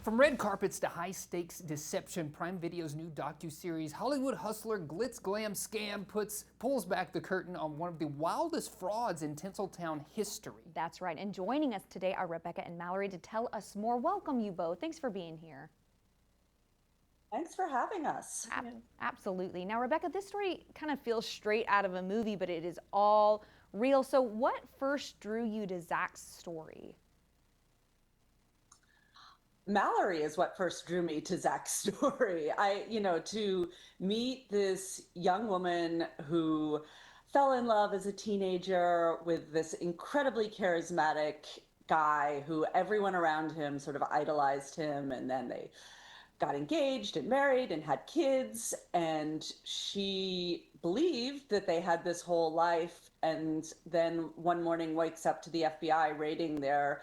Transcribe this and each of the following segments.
From red carpets to high-stakes deception, Prime Video's new docuseries Hollywood Hustler Glitz Glam Scam pulls back the curtain on one of the wildest frauds in Tinseltown history. That's right. And joining us today are Rebecca and Mallory to tell us more. Welcome, you both. Thanks for being here. Thanks for having us. Absolutely. Now, Rebecca, this story kind of feels straight out of a movie, but it is all real. So what first drew you to Zach's story? Mallory is what first drew me to Zach's story. To meet this young woman who fell in love as a teenager with this incredibly charismatic guy who everyone around him sort of idolized him, and then they got engaged and married and had kids, and she believed that they had this whole life, and then one morning wakes up to the FBI raiding their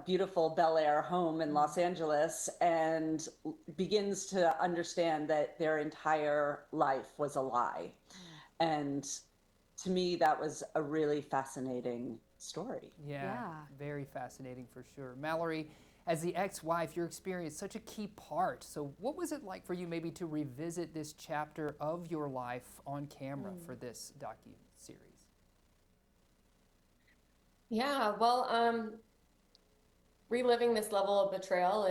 beautiful Bel Air home in Los Angeles, and begins to understand that their entire life was a lie. And to me, that was a really fascinating story. Yeah, very fascinating for sure. Mallory, as the ex-wife, your experience such a key part. So what was it like for you maybe to revisit this chapter of your life on camera for this docu-series? Yeah, well, reliving this level of betrayal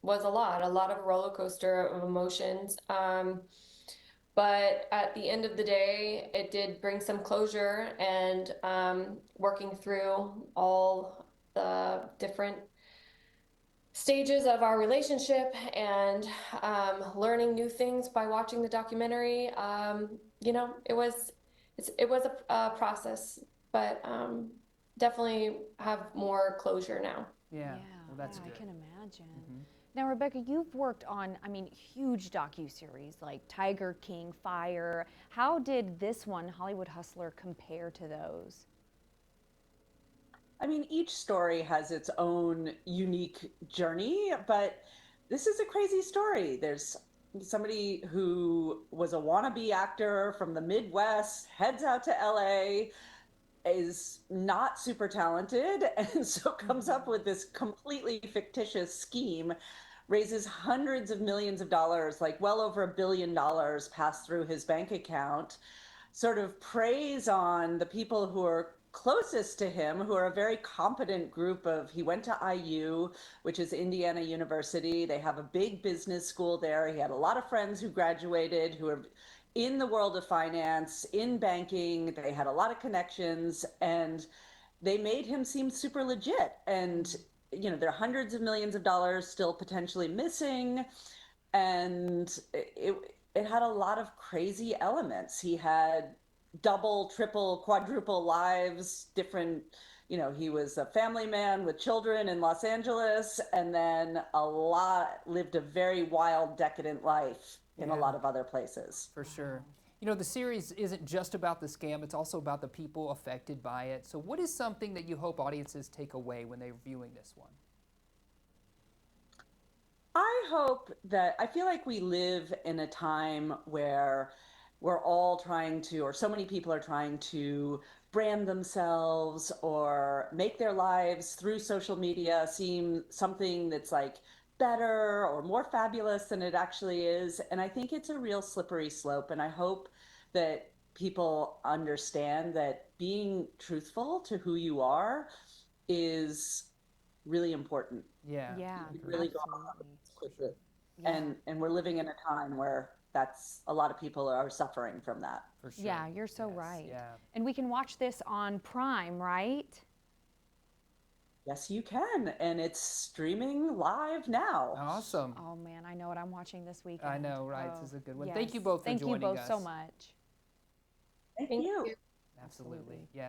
was a lot of roller coaster of emotions. But at the end of the day, it did bring some closure, and working through all the different stages of our relationship and learning new things by watching the documentary. It was a process, but definitely have more closure now. Yeah, well, that's good. I can imagine. Now, Rebecca, you've worked on, huge docuseries like Tiger King, Fire. How did this one, Hollywood Hustler, compare to those? Each story has its own unique journey, but this is a crazy story. There's somebody who was a wannabe actor from the Midwest, heads out to LA, is not super talented, and so comes up with this completely fictitious scheme, raises hundreds of millions of dollars, like well over $1 billion passed through his bank account, sort of preys on the people who are closest to him, who are a very competent group of, he went to IU, which is Indiana University. They have a big business school there. He had a lot of friends who graduated, who are in the world of finance, in banking. They had a lot of connections, and they made him seem super legit. And, there are hundreds of millions of dollars still potentially missing. And it had a lot of crazy elements. He had double, triple, quadruple lives, different, he was a family man with children in Los Angeles, and then lived a very wild, decadent life in a lot of other places. For sure. The series isn't just about the scam, it's also about the people affected by it. So what is something that you hope audiences take away when they're viewing this one? I feel like we live in a time where we're all trying to, or so many people are trying to brand themselves or make their lives through social media seem something that's like better or more fabulous than it actually is. And I think it's a real slippery slope. And I hope that people understand that being truthful to who you are is really important. Yeah. Really go quickly. And we're living in a time where a lot of people are suffering from that. For sure. Yeah, you're so right. Yeah. And we can watch this on Prime, right? Yes, you can. And it's streaming live now. Awesome. Oh man, I know what I'm watching this weekend. I know, right? This is a good one. Yes. Thank you both for joining us. Thank you both so much. Thank you. Absolutely. Yeah.